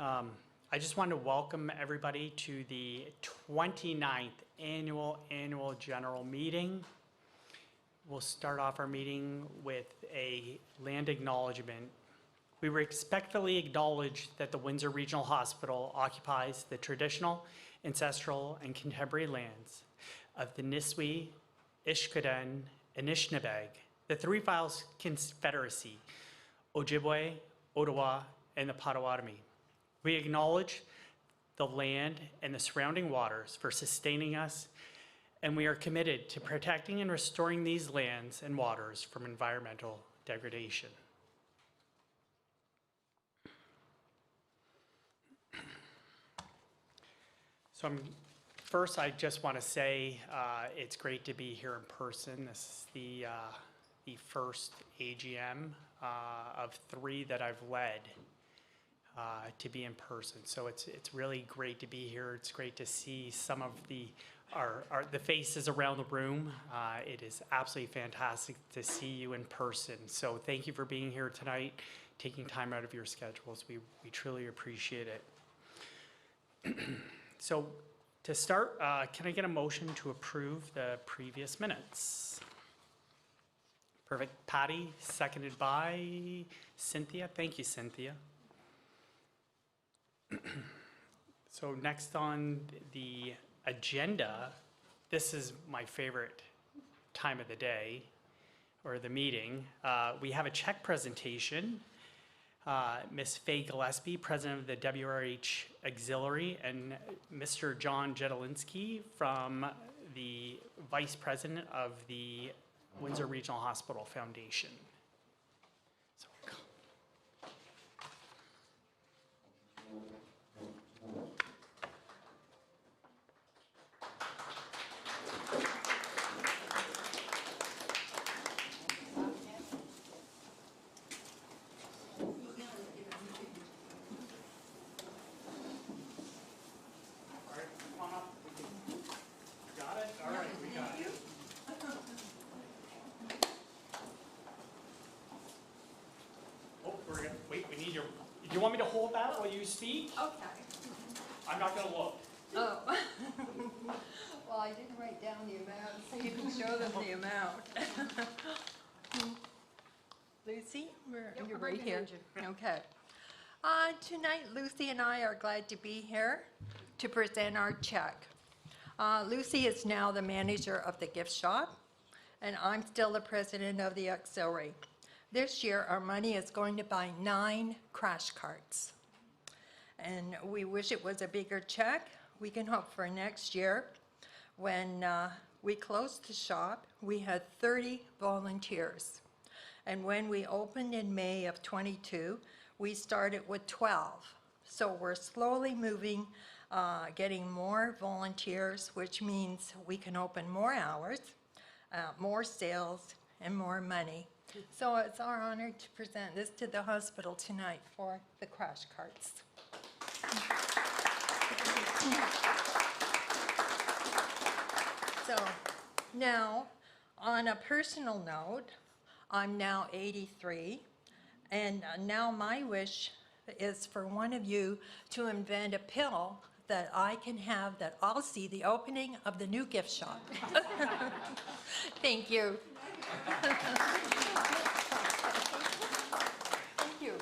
I just want to welcome everybody to the 29th annual general meeting. We'll start off our meeting with a land acknowledgement. We respectfully acknowledge that the Windsor Regional Hospital occupies the traditional, ancestral, and contemporary lands of the Niswi, Ishkoodan, Anishinaabeg, the Three Files Confederacy, Ojibwe, Ottawa, and the Potawatomi. We acknowledge the land and the surrounding waters for sustaining us, and we are committed to protecting and restoring these lands and waters from environmental degradation. So first, I just want to say it's great to be here in person. This is the first AGM of 3 that I've led to be in person. So it's really great to be here. It's great to see some of the faces around the room. It is absolutely fantastic to see you in person. So thank you for being here tonight, taking time out of your schedules. We truly appreciate it. So to start, can I get a motion to approve the previous minutes? Perfect. Patty, seconded by Cynthia. Thank you, Cynthia. So next on the agenda, this is my favorite time of the day, or the meeting. We have a check presentation. Ms. Faye Gillespie, President of the WRH Auxiliary, and Mr. John Jedlinski from the Vice President of the Windsor Regional Hospital Foundation. Do you want me to hold that while you speak? Okay. I'm not going to look. Oh. Well, I didn't write down the amount, so you can show them the amount. Lucy, you're right here. Okay. Tonight, Lucy and I are glad to be here to present our check. Lucy is now the manager of the gift shop, and I'm still the president of the auxiliary. This year, our money is going to buy 9 crash carts. And we wish it was a bigger check. We can hope for next year. When we closed the shop, we had 30 volunteers. And when we opened in May of 22, we started with 12. So we're slowly moving, getting more volunteers, which means we can open more hours, more sales, and more money. So it's our honor to present this to the hospital tonight for the crash carts. So now, on a personal note, I'm now 83, and now my wish is for one of you to invent a pill that I can have that I'll see the opening of the new gift shop. Thank you. Thank you.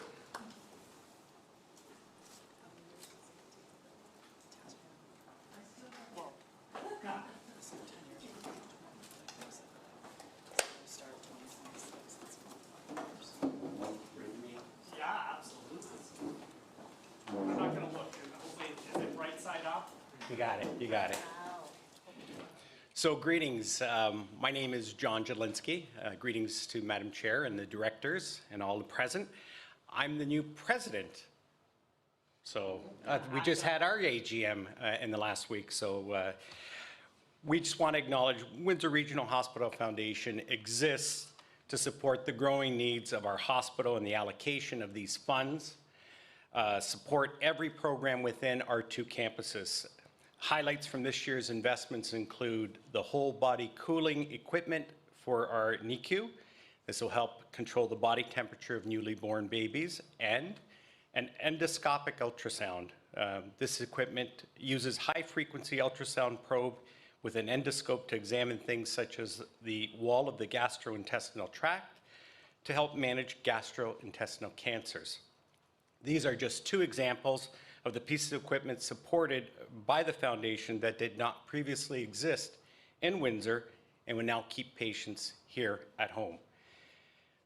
Yeah, absolutely. I'm not going to look. Hopefully, is it right side up? You got it. You got it. So greetings, my name is John Jedlinski. Greetings to Madam Chair and the directors and all the present. I'm the new president. So we just had our AGM in the last week. So we just want to acknowledge Windsor Regional Hospital Foundation exists to support the growing needs of our hospital and the allocation of these funds, support every program within our 2 campuses. Highlights from this year's investments include the whole body cooling equipment for our NICU. This will help control the body temperature of newly born babies, and and endoscopic ultrasound. This equipment uses high-frequency ultrasound probe with an endoscope to examine things such as the wall of the gastrointestinal tract to help manage gastrointestinal cancers. These are just two examples of the pieces of equipment supported by the foundation that did not previously exist in Windsor and will now keep patients here at home.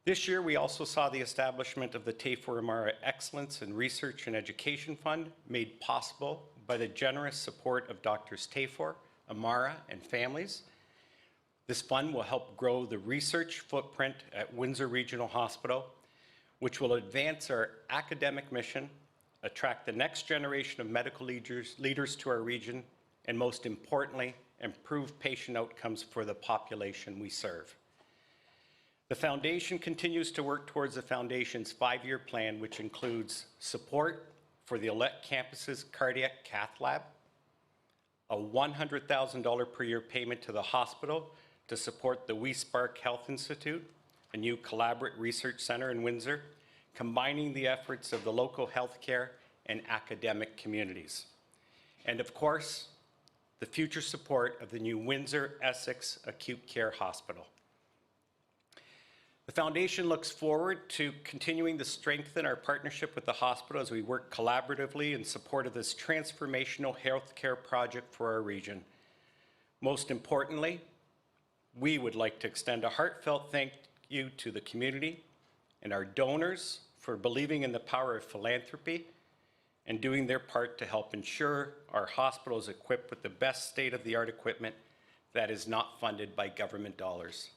This year, we also saw the establishment of the TAFOR Amara Excellence in Research and Education Fund, made possible by the generous support of Drs. TAFOR, Amara, and families. This fund will help grow the research footprint at Windsor Regional Hospital, which will advance our academic mission, attract the next generation of medical leaders to our region, and most importantly, improve patient outcomes for the population we serve. The foundation continues to work towards the foundation's 5-year plan, which includes support for the Alette campus's cardiac cath lab, a $100,000 per year payment to the hospital to support the WeSpark Health Institute, a new collaborate research center in Windsor, combining the efforts of the local healthcare and academic communities. And of course, the future support of the new Windsor Essex Acute Care Hospital. The foundation looks forward to continuing to strengthen our partnership with the hospital as we work collaboratively in support of this transformational healthcare project for our region. Most importantly, we would like to extend a heartfelt thank you to the community and our donors for believing in the power of philanthropy and doing their part to help ensure our hospital is equipped with the best state-of-the-art equipment that is not funded by government dollars.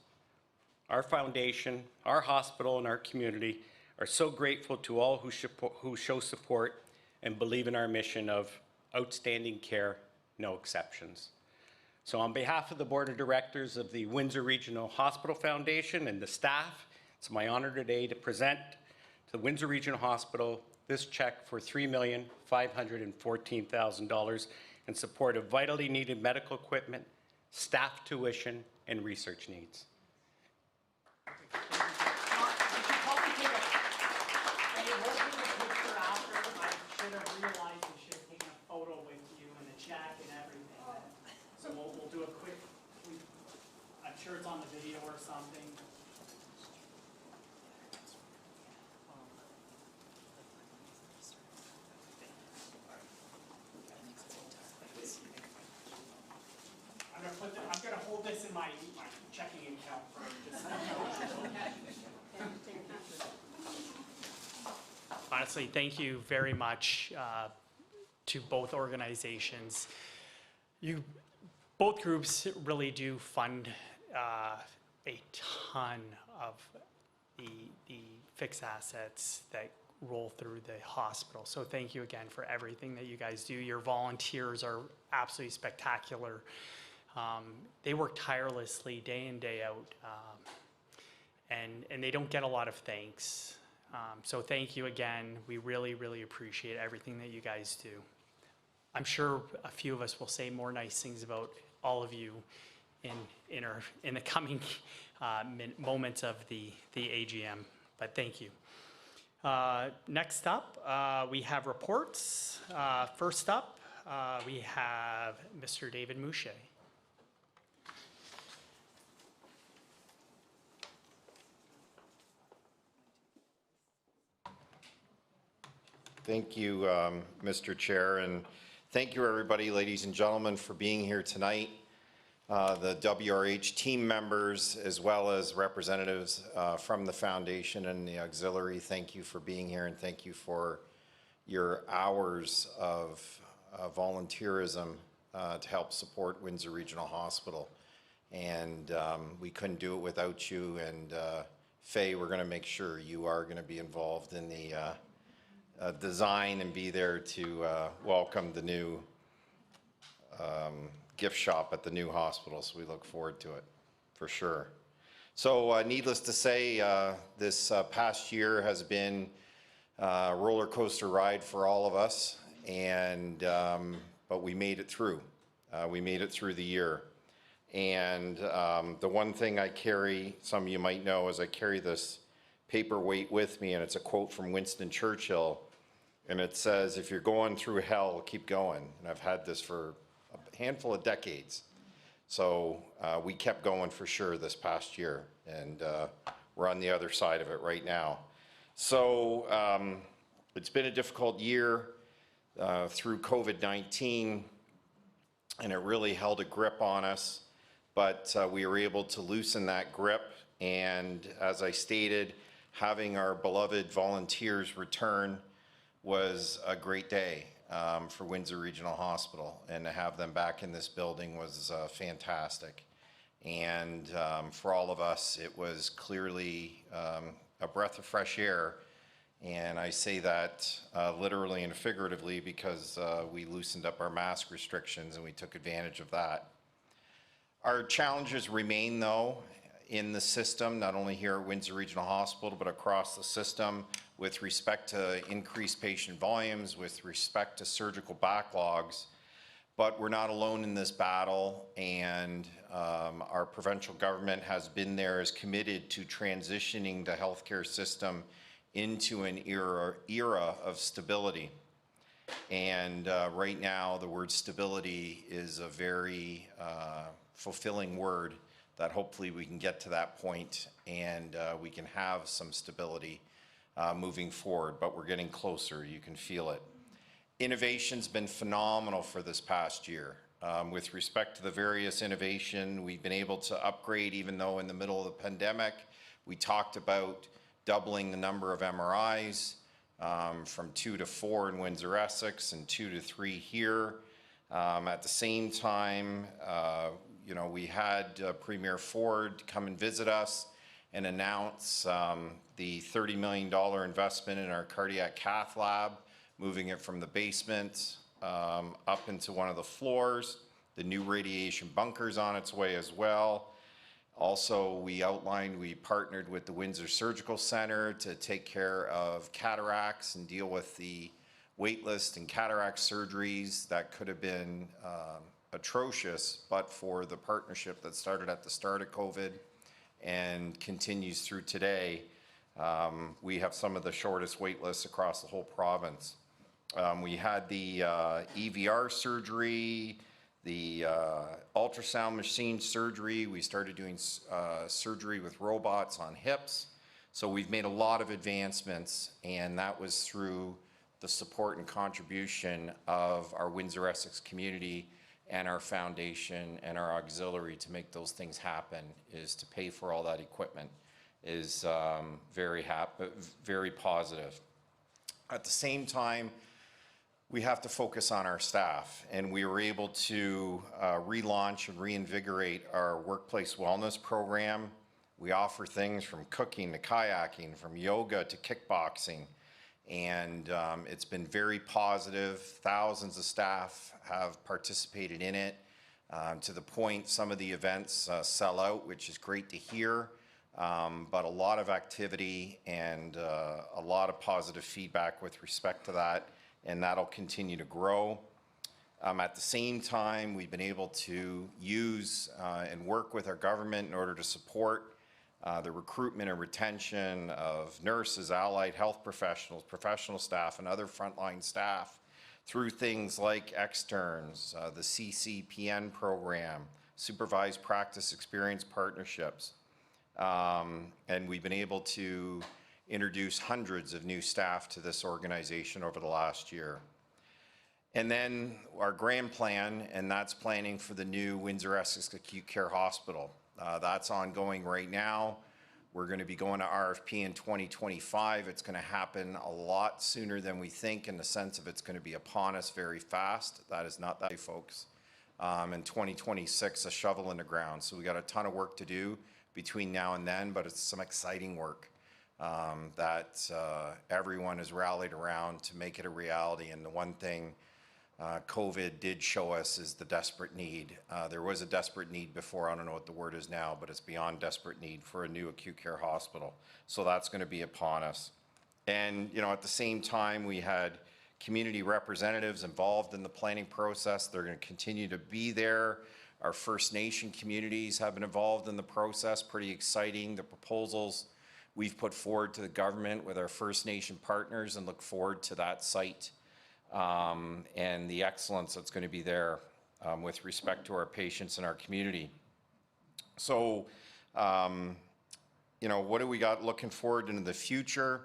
Our foundation, our hospital, and our community are so grateful to all who show support and believe in our mission of outstanding care, no exceptions. So on behalf of the Board of Directors of the Windsor Regional Hospital Foundation and the staff, it's my honor today to present to the Windsor Regional Hospital this check for $3,514,000 in support of vitally needed medical equipment, staff tuition, and research needs. So we'll do a quick, I'm sure it's on the video or something. I'm gonna hold this in my checking account for just. Honestly, thank you very much to both organizations. Both groups really do fund a ton of the fixed assets that roll through the hospital. So thank you again for everything that you guys do. Your volunteers are absolutely spectacular. They work tirelessly day in, day out, and they don't get a lot of thanks. So thank you again. We really, really appreciate everything that you guys do. I'm sure a few of us will say more nice things about all of you in the coming moments of the AGM, but thank you. Next up, we have reports. First up, we have Mr. David Mouche. Thank you, Mr. Chair, and thank you, everybody, ladies and gentlemen, for being here tonight. The WRH team members, as well as representatives from the foundation and the auxiliary, thank you for being here, and thank you for your hours of volunteerism to help support Windsor Regional Hospital. And we couldn't do it without you, and Faye, we're going to make sure you are going to be involved in the design and be there to welcome the new gift shop at the new hospital, so we look forward to it for sure. So needless to say, this past year has been a roller coaster ride for all of us, and but we made it through. We made it through the year. And the one thing I carry, some of you might know, is I carry this paperweight with me, and it's a quote from Winston Churchill. and it says, if you're going through hell, keep going. And I've had this for a handful of decades. So we kept going for sure this past year, and we're on the other side of it right now. So it's been a difficult year through COVID-19, and it really held a grip on us, but we were able to loosen that grip, and as I stated, having our beloved volunteers return was a great day for Windsor Regional Hospital, and to have them back in this building was fantastic. And for all of us, it was clearly a breath of fresh air, and I say that literally and figuratively because we loosened up our mask restrictions and we took advantage of that. Our challenges remain, though, in the system, not only here at Windsor Regional Hospital, but across the system with respect to increased patient volumes, with respect to surgical backlogs. But we're not alone in this battle, and our provincial government has been there, is committed to transitioning the healthcare system into an era of stability. And right now, the word stability is a very fulfilling word that hopefully we can get to that point and we can have some stability moving forward, but we're getting closer, you can feel it. Innovation's been phenomenal for this past year. With respect to the various innovation, we've been able to upgrade, even though in the middle of the pandemic, we talked about doubling the number of MRIs from 2 to 4 in Windsor Essex and 2 to 3 here. At the same time, you know, we had Premier Ford come and visit us and announce the $30 million investment in our cardiac cath lab, moving it from the basement up into one of the floors. The new radiation bunker's on its way as well. Also, we partnered with the Windsor Surgical Center to take care of cataracts and deal with the wait list and cataract surgeries that could have been atrocious, but for the partnership that started at the start of COVID and continues through today. We have some of the shortest wait lists across the whole province. We had the EVR surgery, the ultrasound machine surgery. We started doing surgery with robots on hips. So we've made a lot of advancements, and that was through the support and contribution of our Windsor Essex community and our foundation and our auxiliary to make those things happen, is to pay for all that equipment, is very positive. At the same time, we have to focus on our staff, and we were able to relaunch and reinvigorate our workplace wellness program. We offer things from cooking to kayaking, from yoga to kickboxing, and it's been very positive. Thousands of staff have participated in it, to the point some of the events sell out, which is great to hear, but a lot of activity and a lot of positive feedback with respect to that, and that'll continue to grow. At the same time, we've been able to use and work with our government in order to support the recruitment and retention of nurses, allied health professionals, professional staff, and other frontline staff through things like externs, the CCPN program, supervised practice experience partnerships. And we've been able to introduce hundreds of new staff to this organization over the last year. And then our grand plan, and that's planning for the new Windsor Essex Acute Care Hospital. That's ongoing right now. We're going to be going to RFP in 2025. It's going to happen a lot sooner than we think, in the sense of it's going to be upon us very fast. That is not that way, folks. In 2026, a shovel in the ground. So we got a ton of work to do between now and then, but it's some exciting work that everyone has rallied around to make it a reality. And the one thing COVID did show us is the desperate need. There was a desperate need before, I don't know what the word is now, but it's beyond desperate need for a new acute care hospital. So that's going to be upon us. And, you know, at the same time, we had community representatives involved in the planning process. They're going to continue to be there. Our First Nation communities have been involved in the process, pretty exciting. The proposals we've put forward to the government with our First Nation partners, and look forward to that site and the excellence that's going to be there with respect to our patients and our community. So, you know, what do we got looking forward into the future?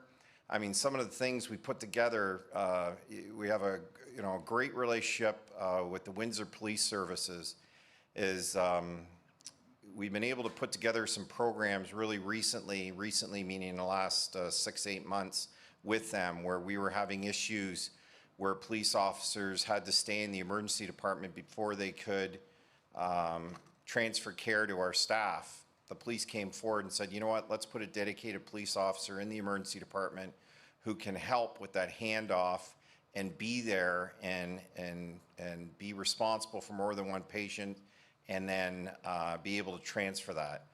I mean, some of the things we put together, we have a great relationship with the Windsor Police Services. We've been able to put together some programs really recently meaning in the last 6-8 months with them, where we were having issues where police officers had to stay in the emergency department before they could transfer care to our staff. The police came forward and said, you know what, let's put a dedicated police officer in the emergency department who can help with that handoff and be there and be responsible for more than one patient, and then be able to transfer that.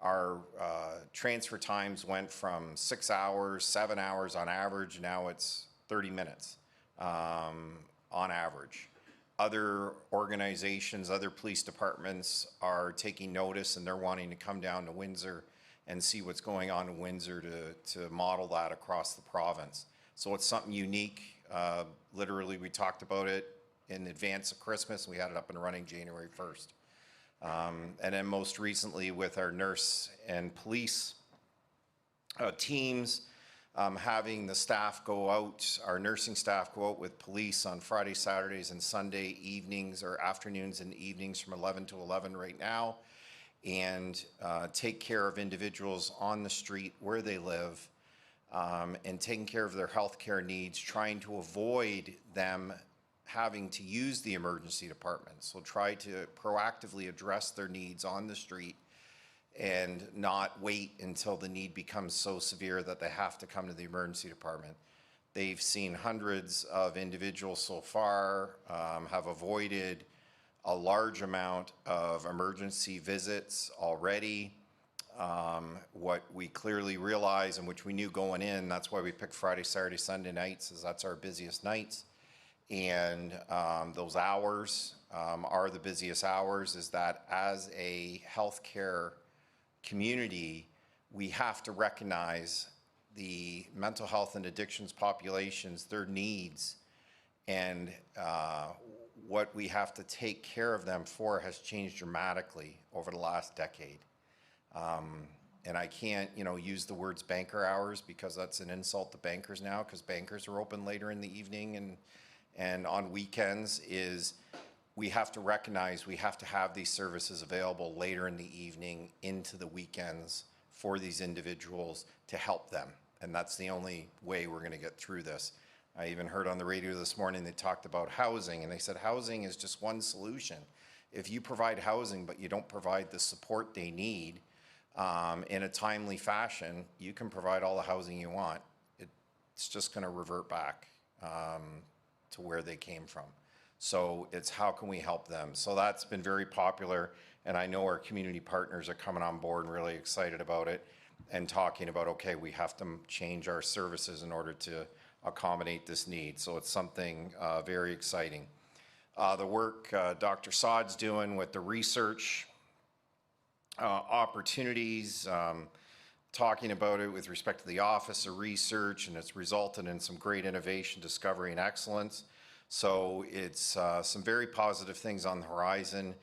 Our transfer times went from 6 hours, 7 hours on average, now it's 30 minutes on average. Other organizations, other police departments are taking notice, and they're wanting to come down to Windsor and see what's going on in Windsor to model that across the province. So it's something unique. Literally, we talked about it in advance of Christmas. We had it up and running January 1st. And then most recently with our nurse and police teams, having the staff go out, our nursing staff go out with police on Friday, Saturdays, and Sunday evenings or afternoons and evenings from 11 to 11 right now, and take care of individuals on the street where they live, and taking care of their healthcare needs, trying to avoid them having to use the emergency department. So try to proactively address their needs on the street and not wait until the need becomes so severe that they have to come to the emergency department. They've seen hundreds of individuals so far, have avoided a large amount of emergency visits already. What we clearly realize, and which we knew going in, that's why we picked Friday, Saturday, Sunday nights, is that's our busiest nights. And those hours are the busiest hours, is that as a healthcare community, we have to recognize the mental health and addictions populations, their needs, and what we have to take care of them for has changed dramatically over the last decade. And I can't, use the words banker hours because that's an insult to bankers now, because bankers are open later in the evening and on weekends. Is we have to recognize we have to have these services available later in the evening into the weekends for these individuals to help them. And that's the only way we're going to get through this. I even heard on the radio this morning, they talked about housing, and they said housing is just one solution. If you provide housing, but you don't provide the support they need in a timely fashion, you can provide all the housing you want. It's just going to revert back to where they came from. So it's how can we help them? So that's been very popular, and I know our community partners are coming on board and really excited about it and talking about, okay, we have to change our services in order to accommodate this need. So it's something very exciting. The work Dr. Saad's doing with the research opportunities, talking about it with respect to the Office of Research, and it's resulted in some great innovation, discovery, and excellence. So it's some very positive things on the horizon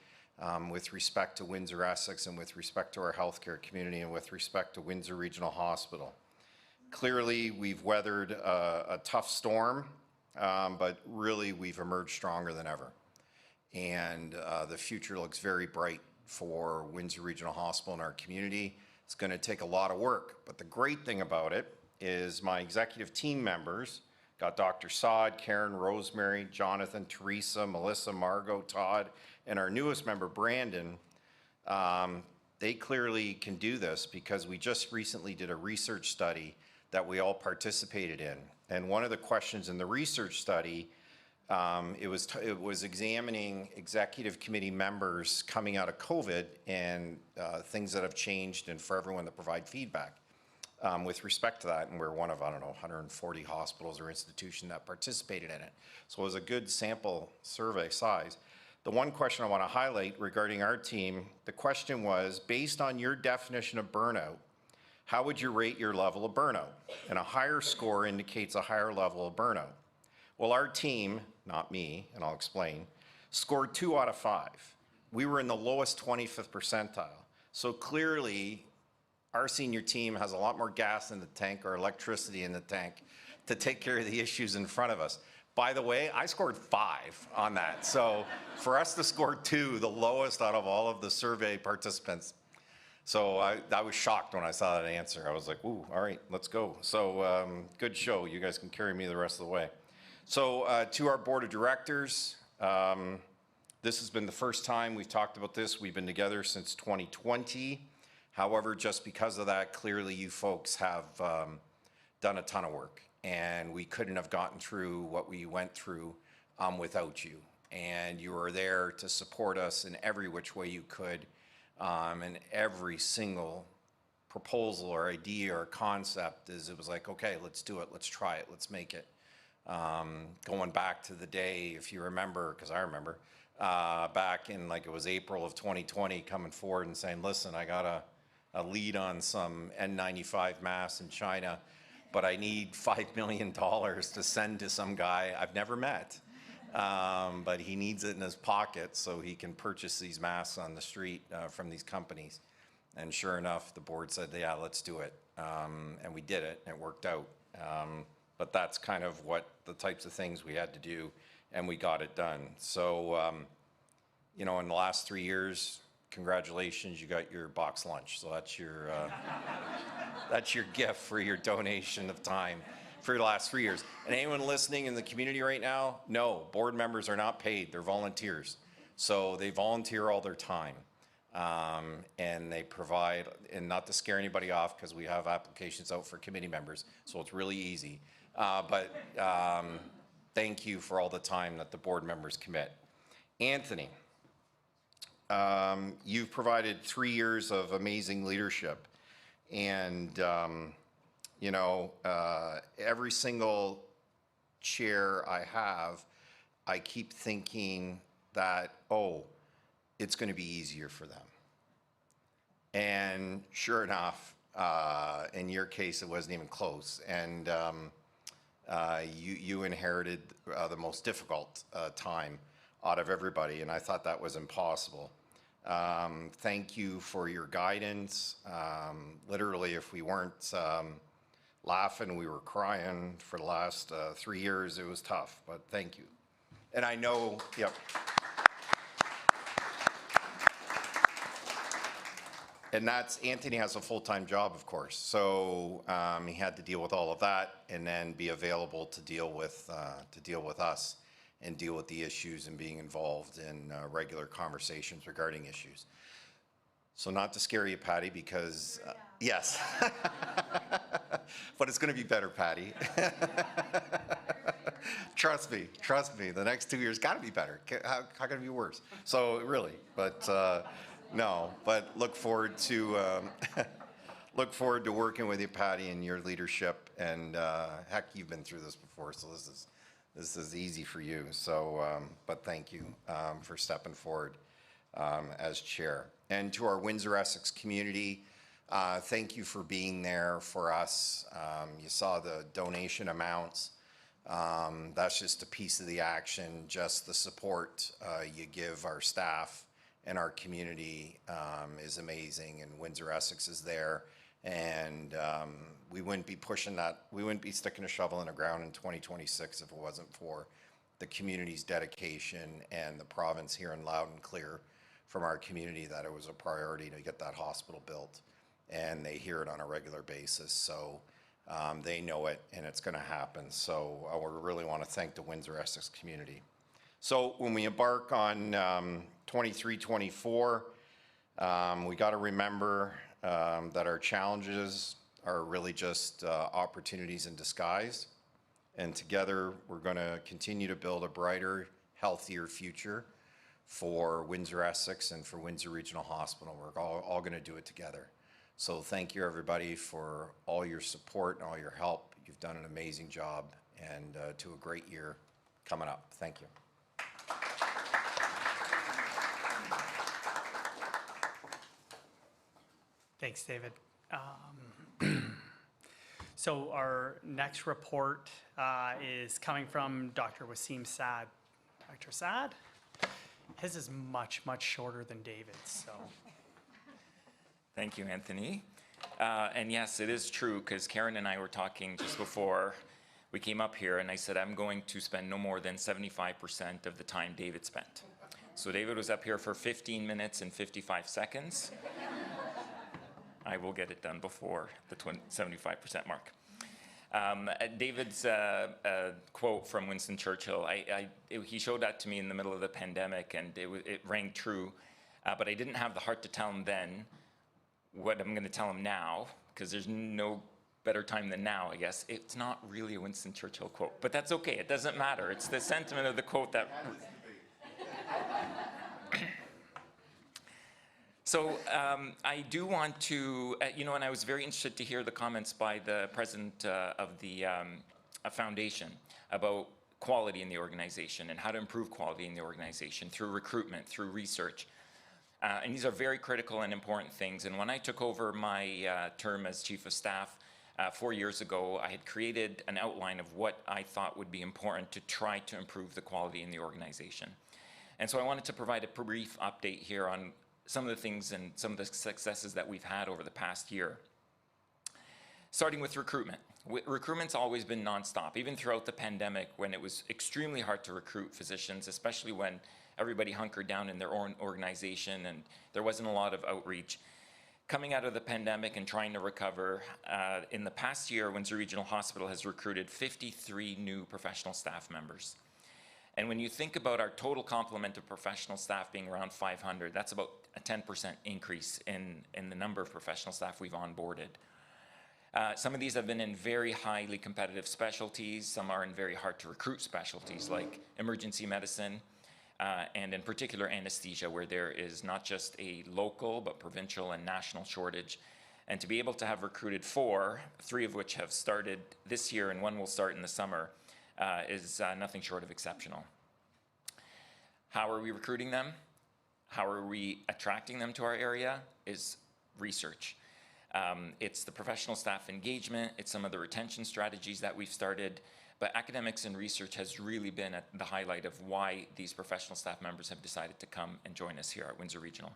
with respect to Windsor Essex and with respect to our healthcare community and with respect to Windsor Regional Hospital. Clearly, we've weathered a tough storm, but really we've emerged stronger than ever. And the future looks very bright for Windsor Regional Hospital and our community. It's going to take a lot of work, but the great thing about it is my executive team members, got Dr. Saad, Karen, Rosemary, Jonathan, Teresa, Melissa, Margot, Todd, and our newest member, Brandon. They clearly can do this because we just recently did a research study that we all participated in. And one of the questions in the research study, it was examining executive committee members coming out of COVID and things that have changed and for everyone to provide feedback. With respect to that, and we're one of, 140 hospitals or institutions that participated in it. So it was a good sample survey size. The one question I want to highlight regarding our team, the question was, based on your definition of burnout, How would you rate your level of burnout? And a higher score indicates a higher level of burnout. Well, our team, not me, and I'll explain, scored 2 out of 5. We were in the lowest 25th percentile. So clearly, our senior team has a lot more gas in the tank or electricity in the tank to take care of the issues in front of us. By the way, I scored 5 on that. So for us to score 2, the lowest out of all of the survey participants. So I was shocked when I saw that answer. I was like, ooh, all right, let's go. So good show. You guys can carry me the rest of the way. So to our board of directors, this has been the first time we've talked about this. We've been together since 2020. However, just because of that, clearly you folks have done a ton of work, and we couldn't have gotten through what we went through without you. And you were there to support us in every which way you could, and every single proposal or idea or concept it was like, okay, let's do it, let's try it, let's make it. Going back to the day, if you remember, because I remember, back in like it was April of 2020, coming forward and saying, listen, I got a lead on some N95 masks in China, but I need $5 million to send to some guy I've never met. But he needs it in his pocket so he can purchase these masks on the street from these companies. And sure enough, the board said, yeah, let's do it. And we did it, and it worked out. But that's kind of what the types of things we had to do, and we got it done. So, you know, in the last 3 years, congratulations, you got your box lunch. So that's your gift for your donation of time for the last 3 years. And anyone listening in the community right now, no, board members are not paid, they're volunteers. So they volunteer all their time. And they provide, and not to scare anybody off, because we have applications out for committee members, so it's really easy. But thank you for all the time that the board members commit. Anthony, you've provided 3 years of amazing leadership. And, you know, every single chair I have, I keep thinking that, oh, it's going to be easier for them. And sure enough, in your case, it wasn't even close. And you inherited the most difficult time out of everybody, and I thought that was impossible. Thank you for your guidance. Literally, if we weren't laughing, we were crying for the last 3 years. It was tough, but thank you. And I know, yep. And that's, Anthony has a full-time job, of course. So he had to deal with all of that and then be available to deal with us and deal with the issues and being involved in regular conversations regarding issues. So not to scare you, Patty, because, yes. But it's gonna be better, Patty. Trust me, the next 2 years gotta be better. How can it be worse? So really, but no, but look forward to working with you, Patty, and your leadership. And heck, you've been through this before, so this is easy for you. So, but thank you for stepping forward as chair. And to our Windsor-Essex community, thank you for being there for us. You saw the donation amounts. That's just a piece of the action. Just the support you give our staff and our community is amazing, and Windsor-Essex is there. And we wouldn't be pushing that, we wouldn't be sticking a shovel in the ground in 2026 if it wasn't for the community's dedication and the province hearing loud and clear from our community that it was a priority to get that hospital built. And they hear it on a regular basis, so they know it, and it's gonna happen. So I really wanna thank the Windsor-Essex community. So when we embark on 23-24, we got to remember that our challenges are really just opportunities in disguise. And together, we're going to continue to build a brighter, healthier future for Windsor-Essex and for Windsor Regional Hospital. We're all going to do it together. So thank you, everybody, for all your support and all your help. You've done an amazing job, and to a great year coming up. Thank you. Thanks, David. So our next report is coming from Dr. Wasim Saad. Dr. Saad? His is much, much shorter than David's, so. Thank you, Anthony. And yes, it is true, because Karen and I were talking just before we came up here, and I said I'm going to spend no more than 75% of the time David spent. So David was up here for 15 minutes and 55 seconds. I will get it done before the 75% mark. David's quote from Winston Churchill, he showed that to me in the middle of the pandemic, and it rang true, but I didn't have the heart to tell him then what I'm going to tell him now, because there's no better time than now, I guess. It's not really a Winston Churchill quote, but that's okay. It doesn't matter. It's the sentiment of the quote that... So I do want to, and I was very interested to hear the comments by the president of the foundation about quality in the organization and how to improve quality in the organization through recruitment, through research. And these are very critical and important things. And when I took over my term as Chief of Staff 4 years ago, I had created an outline of what I thought would be important to try to improve the quality in the organization. And so I wanted to provide a brief update here on some of the things and some of the successes that we've had over the past year. Starting with recruitment. Recruitment's always been nonstop, even throughout the pandemic when it was extremely hard to recruit physicians, especially when everybody hunkered down in their own organization and there wasn't a lot of outreach. Coming out of the pandemic and trying to recover, in the past year, Windsor Regional Hospital has recruited 53 new professional staff members. And when you think about our total complement of professional staff being around 500, that's about a 10% increase in the number of professional staff we've onboarded. Some of these have been in very highly competitive specialties. Some are in very hard to recruit specialties like emergency medicine, and in particular anesthesia, where there is not just a local but provincial and national shortage. And to be able to have recruited 4, 3 of which have started this year and 1 will start in the summer, is nothing short of exceptional. How are we recruiting them? How are we attracting them to our area? Is research. It's the professional staff engagement, it's some of the retention strategies that we've started, but academics and research has really been at the highlight of why these professional staff members have decided to come and join us here at Windsor Regional.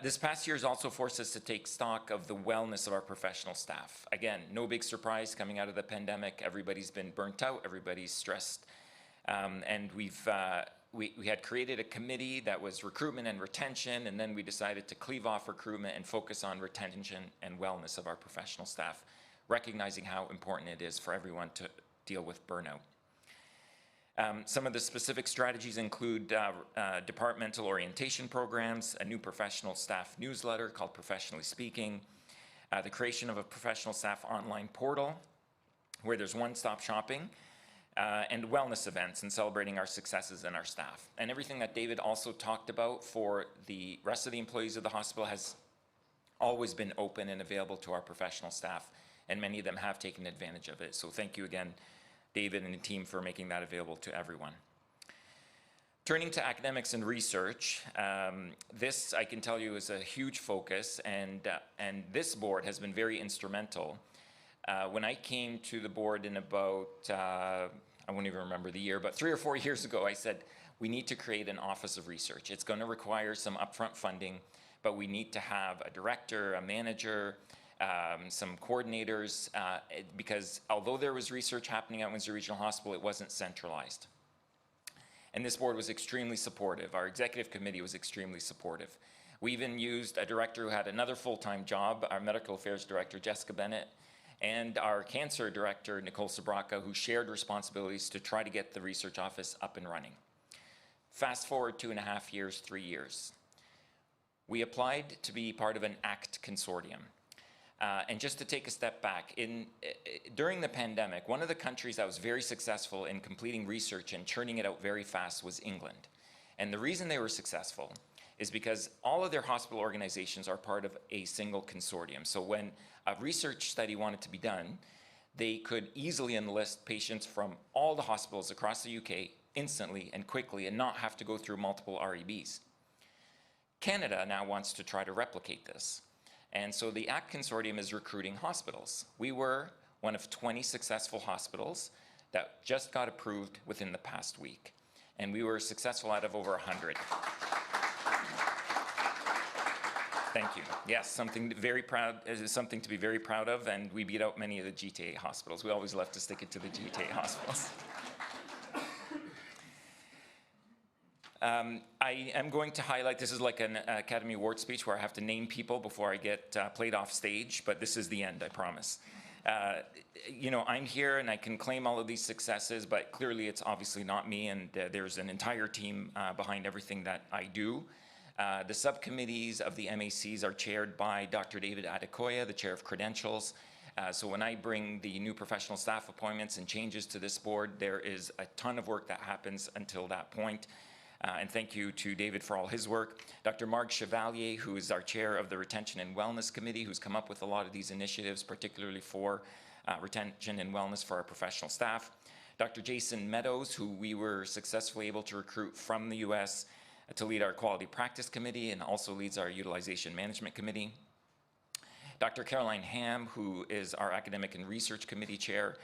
This past year has also forced us to take stock of the wellness of our professional staff. Again, no big surprise coming out of the pandemic. Everybody's been burnt out, everybody's stressed. And we had created a committee that was recruitment and retention, and then we decided to cleave off recruitment and focus on retention and wellness of our professional staff, recognizing how important it is for everyone to deal with burnout. Some of the specific strategies include departmental orientation programs, a new professional staff newsletter called Professionally Speaking, the creation of a professional staff online portal where there's one-stop shopping, and wellness events and celebrating our successes and our staff. And everything that David also talked about for the rest of the employees of the hospital has always been open and available to our professional staff, and many of them have taken advantage of it. So thank you again, David and the team, for making that available to everyone. Turning to academics and research, this, I can tell you, is a huge focus, and this board has been very instrumental. When I came to the board in about, I won't even remember the year, but 3 or 4 years ago, I said, we need to create an office of research. It's going to require some upfront funding, but we need to have a director, a manager, some coordinators, because although there was research happening at Windsor Regional Hospital, it wasn't centralized. And this board was extremely supportive. Our executive committee was extremely supportive. We even used a director who had another full-time job, our medical affairs director, Jessica Bennett, and our cancer director, Nicole Sabraka, who shared responsibilities to try to get the research office up and running. Fast forward 2.5 years, 3 years. We applied to be part of an ACT consortium. And just to take a step back, during the pandemic, one of the countries that was very successful in completing research and churning it out very fast was England. And the reason they were successful is because all of their hospital organizations are part of a single consortium. So when a research study wanted to be done, they could easily enlist patients from all the hospitals across the UK instantly and quickly and not have to go through multiple REBs. Canada now wants to try to replicate this. And so the ACT Consortium is recruiting hospitals. We were one of 20 successful hospitals that just got approved within the past week. And we were successful out of over 100. Thank you. Yes, something very proud, is something to be very proud of, and we beat out many of the GTA hospitals. We always love to stick it to the GTA hospitals. I am going to highlight, this is like an Academy Award speech where I have to name people before I get played off stage, but this is the end, I promise. You know, I'm here and I can claim all of these successes, but clearly it's obviously not me, and there's an entire team behind everything that I do. The subcommittees of the MACs are chaired by Dr. David Adekoya, the chair of credentials. So when I bring the new professional staff appointments and changes to this board, there is a ton of work that happens until that point. And thank you to David for all his work. Dr. Marg Chevalier, who is our chair of the Retention and Wellness Committee, who's come up with a lot of these initiatives, particularly for retention and wellness for our professional staff. Dr. Jason Meadows, who we were successfully able to recruit from the US to lead our Quality Practice Committee and also leads our Utilization Management Committee. Dr. Caroline Ham, who is our Academic and Research Committee chair,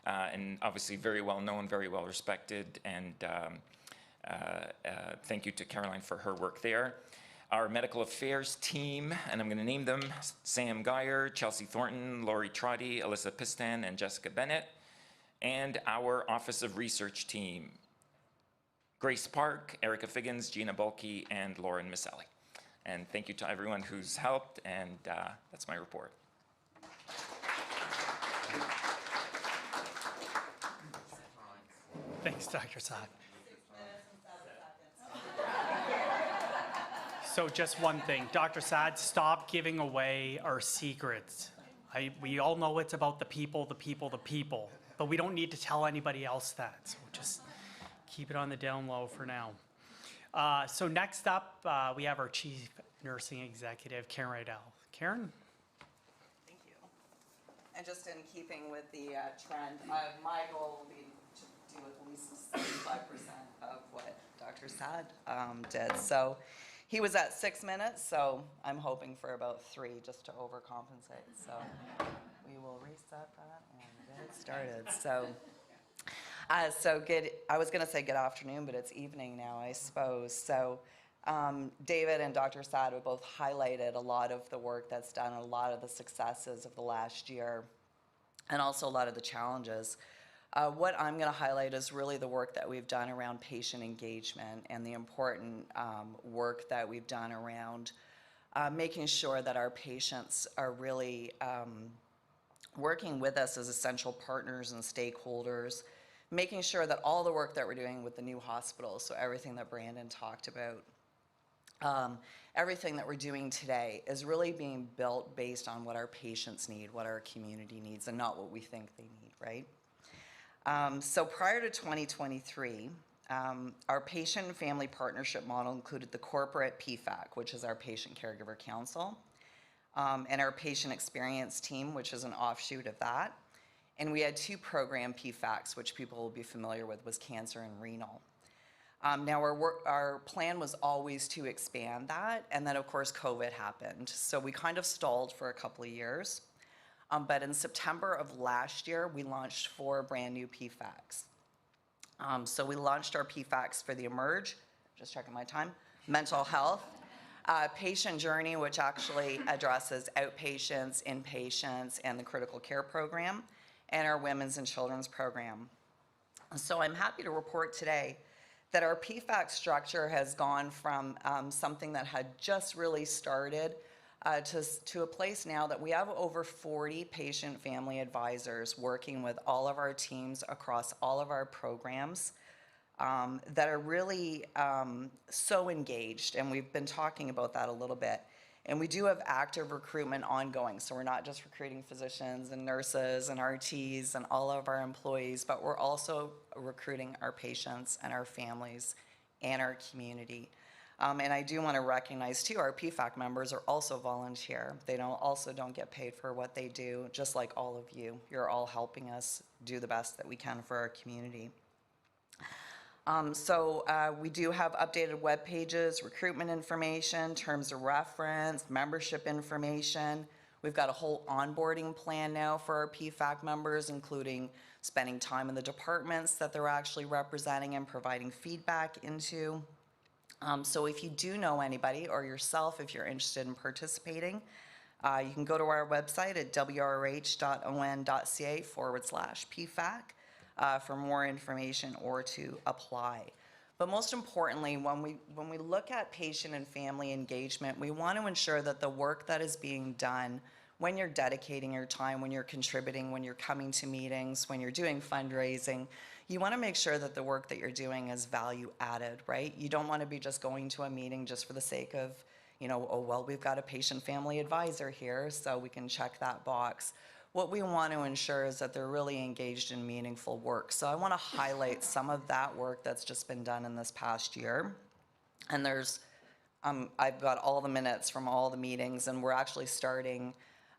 and obviously very well known, very well respected, and thank you to Caroline for her work there. Our medical affairs team, and I'm going to name them, Sam Geyer, Chelsea Thornton, Lori Trotty, Alyssa Pistan, and Jessica Bennett. And our Office of Research team, Grace Park, Erica Figgins, Gina Bulkey, and Lauren Misselli. And thank you to everyone who's helped, and that's my report. Thanks, Dr. Saad. So just one thing, Dr. Saad, stop giving away our secrets. We all know it's about the people, but we don't need to tell anybody else that. So just keep it on the down low for now. So next up, we have our Chief Nursing Executive, Karen Rydell. Karen? Thank you. And just in keeping with the trend, my goal will be to do at least 75% of what Dr. Saad did. So he was at 6 minutes, so I'm hoping for about 3 just to overcompensate. So we will reset that and get it started. So good, I was going to say good afternoon, but it's evening now, I suppose. So David and Dr. Saad have both highlighted a lot of the work that's done, a lot of the successes of the last year, and also a lot of the challenges. What I'm going to highlight is really the work that we've done around patient engagement and the important work that we've done around making sure that our patients are really working with us as essential partners and stakeholders, making sure that all the work that we're doing with the new hospitals, so everything that Brandon talked about, everything that we're doing today is really being built based on what our patients need, what our community needs, and not what we think they need, right? So prior to 2023, our patient and family partnership model included the corporate PFAC, which is our Patient Caregiver Council, and our patient experience team, which is an offshoot of that. And we had 2 program PFACs, which people will be familiar with, was cancer and renal. Now our plan was always to expand that, and then of course COVID happened. So we kind of stalled for a couple of years. But in September of last year, we launched 4 brand new PFACs. So we launched our PFACs for the Emerge, just checking my time, mental health, patient journey, which actually addresses outpatients, inpatients, and the critical care program, and our women's and children's program. So I'm happy to report today that our PFAC structure has gone from something that had just really started to a place now that we have over 40 patient family advisors working with all of our teams across all of our programs that are really so engaged, and we've been talking about that a little bit. And we do have active recruitment ongoing, so we're not just recruiting physicians and nurses and RTs and all of our employees, but we're also recruiting our patients and our families and our community. And I do want to recognize too, our PFAC members are also volunteer. They also don't get paid for what they do, just like all of you. You're all helping us do the best that we can for our community. We do have updated web pages, recruitment information, terms of reference, membership information. We've got a whole onboarding plan now for our PFAC members, including spending time in the departments that they're actually representing and providing feedback into. So if you do know anybody, or yourself, if you're interested in participating, you can go to our website at wrh.on.ca/PFAC for more information or to apply. But most importantly, when we look at patient and family engagement, we want to ensure that the work that is being done, when you're dedicating your time, when you're contributing, when you're coming to meetings, when you're doing fundraising, you want to make sure that the work that you're doing is value added, right? You don't want to be just going to a meeting just for the sake of, oh, well, we've got a patient family advisor here, so we can check that box. What we want to ensure is that they're really engaged in meaningful work. So I want to highlight some of that work that's just been done in this past year. And I've got all the minutes from all the meetings, and we're actually starting,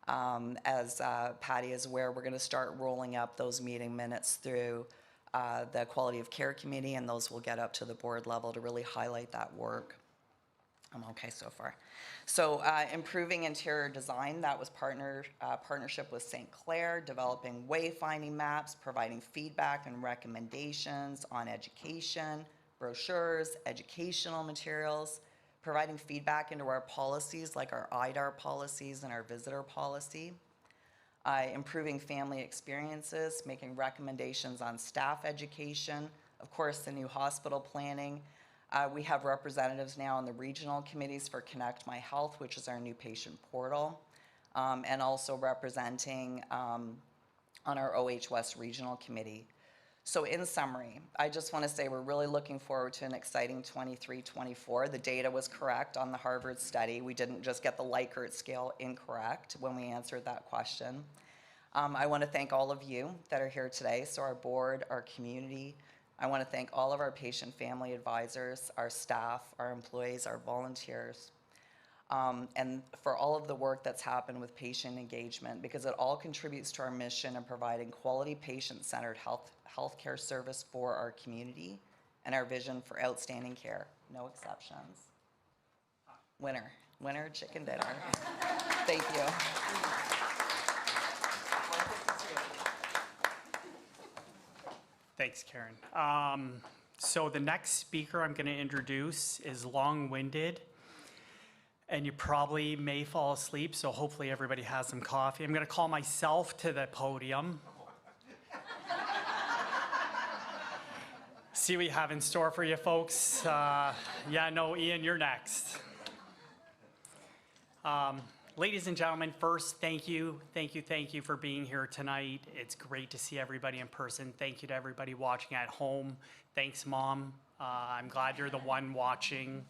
as Patty is aware, we're going to start rolling up those meeting minutes through the Quality of Care Committee, and those will get up to the board level to really highlight that work. I'm okay so far. So improving interior design, that was partnership with St. Clair, developing wayfinding maps, providing feedback and recommendations on education, brochures, educational materials, providing feedback into our policies like our IDAR policies and our visitor policy. Improving family experiences, making recommendations on staff education, of course, the new hospital planning. We have representatives now on the regional committees for Connect My Health, which is our new patient portal, and also representing on our OH West Regional Committee. So in summary, I just want to say we're really looking forward to an exciting 23-24. The data was correct on the Harvard study. We didn't just get the Likert scale incorrect when we answered that question. I want to thank all of you that are here today, so our board, our community. I want to thank all of our patient family advisors, our staff, our employees, our volunteers, and for all of the work that's happened with patient engagement, because it all contributes to our mission of providing quality patient-centered healthcare service for our community and our vision for outstanding care. No exceptions. Winner chicken dinner. Thank you. Thanks, Karen. So the next speaker I'm going to introduce is long-winded, and you probably may fall asleep, so hopefully everybody has some coffee. I'm going to call myself to the podium. See what you have in store for you folks. Ian, you're next. Ladies and gentlemen, first, thank you for being here tonight. It's great to see everybody in person. Thank you to everybody watching at home. Thanks, Mom. I'm glad you're the one watching.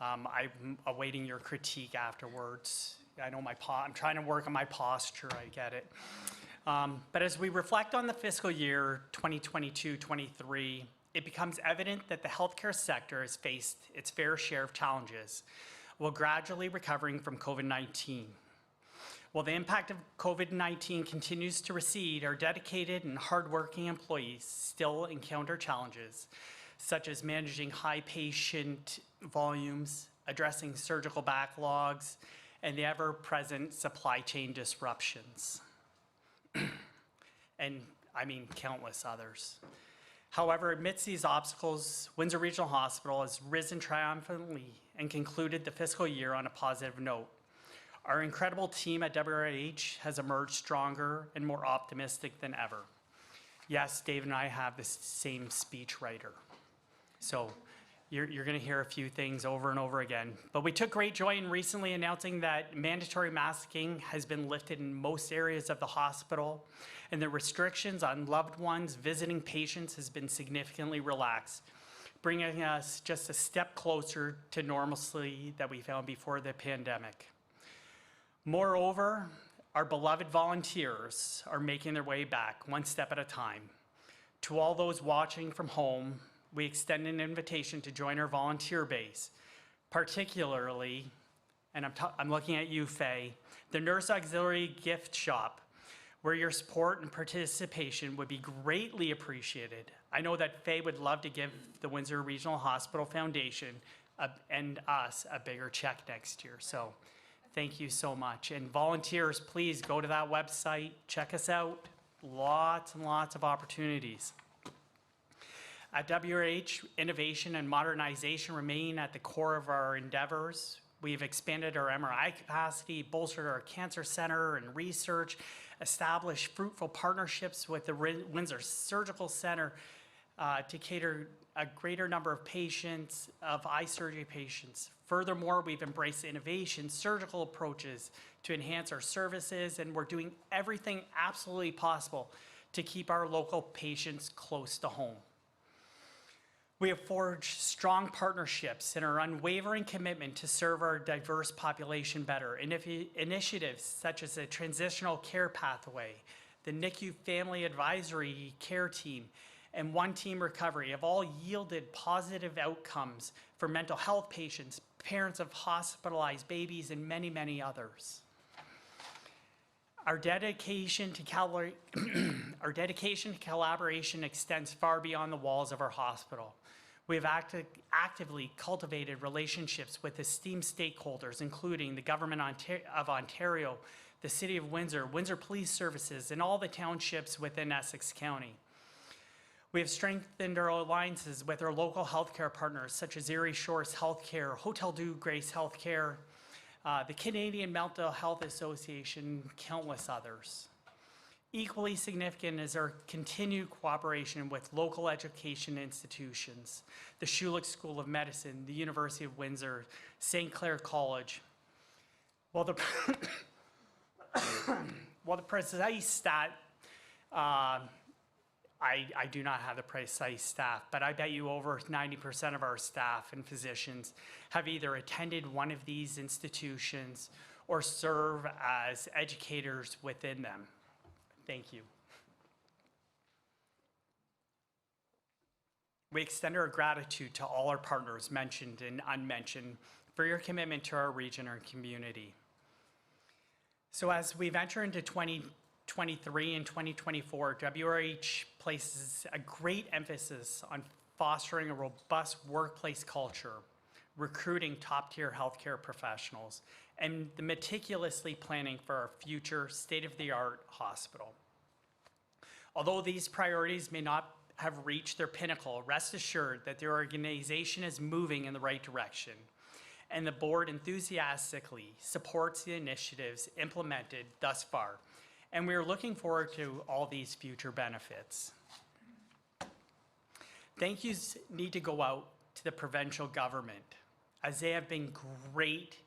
I'm awaiting your critique afterwards. I know I'm trying to work on my posture, I get it. But as we reflect on the fiscal year 2022-23, it becomes evident that the healthcare sector has faced its fair share of challenges while gradually recovering from COVID-19. While the impact of COVID-19 continues to recede, our dedicated and hardworking employees still encounter challenges, such as managing high patient volumes, addressing surgical backlogs, and the ever-present supply chain disruptions. And I mean, countless others. However, amidst these obstacles, Windsor Regional Hospital has risen triumphantly and concluded the fiscal year on a positive note. Our incredible team at WRH has emerged stronger and more optimistic than ever. Yes, Dave and I have the same speechwriter. So you're going to hear a few things over and over again. But we took great joy in recently announcing that mandatory masking has been lifted in most areas of the hospital, and the restrictions on loved ones visiting patients has been significantly relaxed, bringing us just a step closer to normalcy that we found before the pandemic. Moreover, our beloved volunteers are making their way back one step at a time. To all those watching from home, we extend an invitation to join our volunteer base, particularly, and I'm looking at you, Faye, the Nurse Auxiliary Gift Shop, where your support and participation would be greatly appreciated. I know that Faye would love to give the Windsor Regional Hospital Foundation and us a bigger check next year. So thank you so much. And volunteers, please go to that website, check us out. Lots and lots of opportunities. At WRH, innovation and modernization remain at the core of our endeavors. We've expanded our MRI capacity, bolstered our cancer center and research, established fruitful partnerships with the Windsor Surgical Center to cater a greater number of patients, of eye surgery patients. Furthermore, we've embraced innovation, surgical approaches to enhance our services, and we're doing everything absolutely possible to keep our local patients close to home. We have forged strong partnerships and our unwavering commitment to serve our diverse population better. Initiatives such as the Transitional Care Pathway, the NICU Family Advisory Care Team, and One Team Recovery have all yielded positive outcomes for mental health patients, parents of hospitalized babies, and many, many others. Our dedication to collaboration extends far beyond the walls of our hospital. We have actively cultivated relationships with esteemed stakeholders, including the Government of Ontario, the City of Windsor, Windsor Police Services, and all the townships within Essex County. We have strengthened our alliances with our local healthcare partners, such as Erie Shores Healthcare, Hotel Dieu Grace Healthcare, the Canadian Mental Health Association, countless others. Equally significant is our continued cooperation with local education institutions, the Schulich School of Medicine, the University of Windsor, St. Clair College. Well, the precise stat, I do not have the precise staff, but I bet you over 90% of our staff and physicians have either attended one of these institutions or serve as educators within them. Thank you. We extend our gratitude to all our partners, mentioned and unmentioned, for your commitment to our region and community. So as we venture into 2023 and 2024, WRH places a great emphasis on fostering a robust workplace culture, recruiting top-tier healthcare professionals, and meticulously planning for our future state-of-the-art hospital. Although these priorities may not have reached their pinnacle, rest assured that the organization is moving in the right direction, and the board enthusiastically supports the initiatives implemented thus far, and we are looking forward to all these future benefits. Thank yous need to go out to the provincial government, as they have been great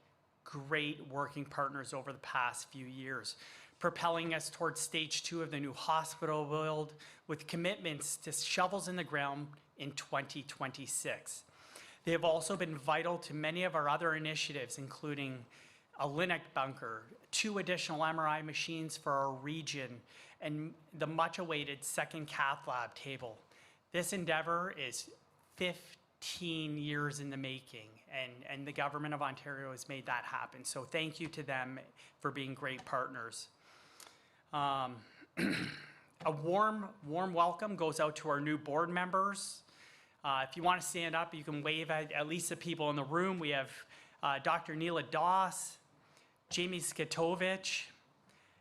working partners over the past few years, propelling us towards stage 2 of the new hospital build with commitments to shovels in the ground in 2026. They have also been vital to many of our other initiatives, including a Linux bunker, 2 additional MRI machines for our region, and the much-awaited second cath lab table. This endeavor is 15 years in the making, and the Government of Ontario has made that happen. So thank you to them for being great partners. A warm welcome goes out to our new board members. If you want to stand up, you can wave at least the people in the room. We have Dr. Neela Doss, Jamie Skatovich,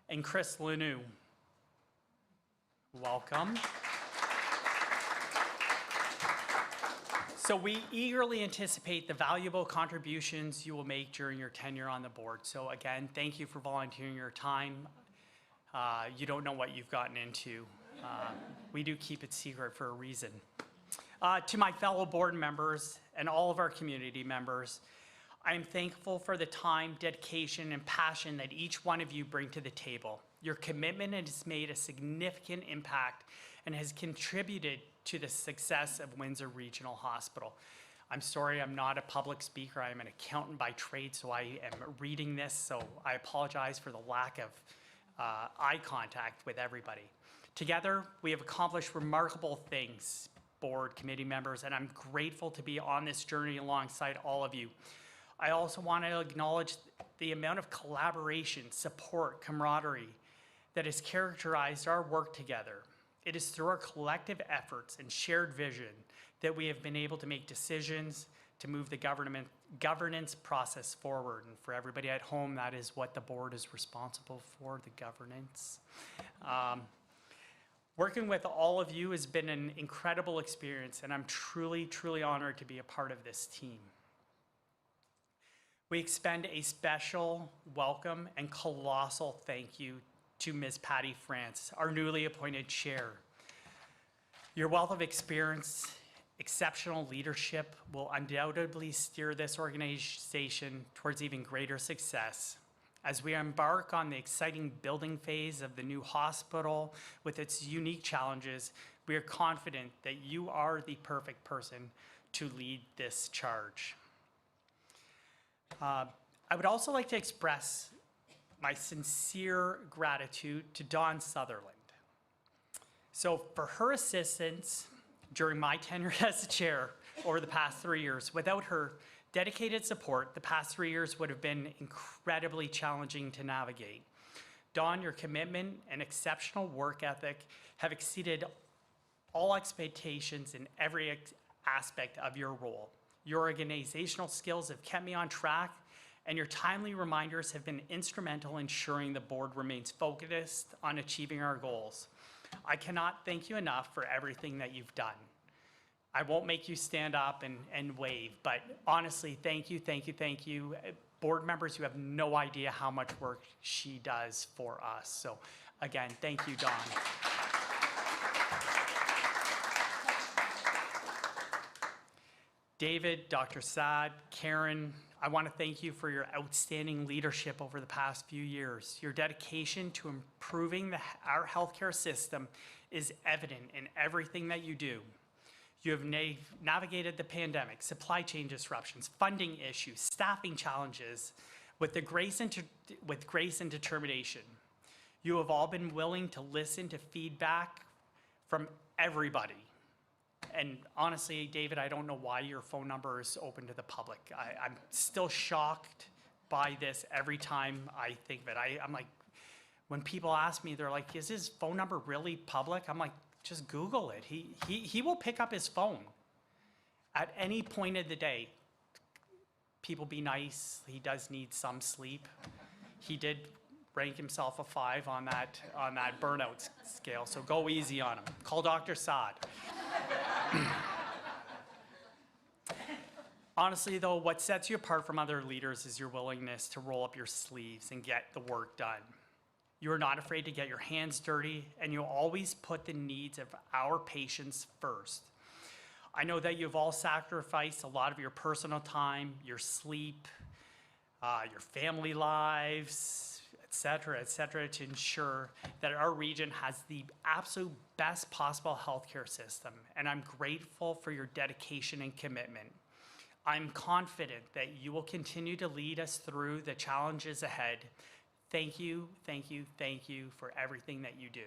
and Chris Lanou. Welcome. So we eagerly anticipate the valuable contributions you will make during your tenure on the board. So again, thank you for volunteering your time. You don't know what you've gotten into. We do keep it secret for a reason. To my fellow board members and all of our community members, I am thankful for the time, dedication, and passion that each one of you bring to the table. Your commitment has made a significant impact and has contributed to the success of Windsor Regional Hospital. I'm sorry I'm not a public speaker. I'm an accountant by trade, so I am reading this, so I apologize for the lack of eye contact with everybody. Together, we have accomplished remarkable things, board, committee members, and I'm grateful to be on this journey alongside all of you. I also want to acknowledge the amount of collaboration, support, camaraderie that has characterized our work together. It is through our collective efforts and shared vision that we have been able to make decisions to move the governance process forward. And for everybody at home, that is what the board is responsible for, the governance. Working with all of you has been an incredible experience, and I'm truly, truly honored to be a part of this team. We extend a special welcome and colossal thank you to Ms. Patty France, our newly appointed chair. Your wealth of experience, exceptional leadership will undoubtedly steer this organization towards even greater success. As we embark on the exciting building phase of the new hospital with its unique challenges, we are confident that you are the perfect person to lead this charge. I would also like to express my sincere gratitude to Dawn Sutherland. So for her assistance during my tenure as the chair over the past 3 years, without her dedicated support, the past 3 years would have been incredibly challenging to navigate. Dawn, your commitment and exceptional work ethic have exceeded all expectations in every aspect of your role. Your organizational skills have kept me on track, and your timely reminders have been instrumental in ensuring the board remains focused on achieving our goals. I cannot thank you enough for everything that you've done. I won't make you stand up and wave, but honestly, thank you, thank you, thank you. Board members, you have no idea how much work she does for us. So again, thank you, Dawn. David, Dr. Saad, Karen, I want to thank you for your outstanding leadership over the past few years. Your dedication to improving our healthcare system is evident in everything that you do. You have navigated the pandemic, supply chain disruptions, funding issues, staffing challenges with grace and determination. You have all been willing to listen to feedback from everybody. And honestly, David, I don't know why your phone number is open to the public. I'm still shocked by this every time I think of it. I'm like, when people ask me, they're like, is his phone number really public? I'm like, just Google it. He will pick up his phone at any point of the day. People be nice. He does need some sleep. He did rank himself a 5 on that burnout scale, so go easy on him. Call Dr. Saad. Honestly, though, what sets you apart from other leaders is your willingness to roll up your sleeves and get the work done. You are not afraid to get your hands dirty, and you always put the needs of our patients first. I know that you've all sacrificed a lot of your personal time, your sleep, your family lives, et cetera, to ensure that our region has the absolute best possible healthcare system, and I'm grateful for your dedication and commitment. I'm confident that you will continue to lead us through the challenges ahead. Thank you, thank you, thank you for everything that you do.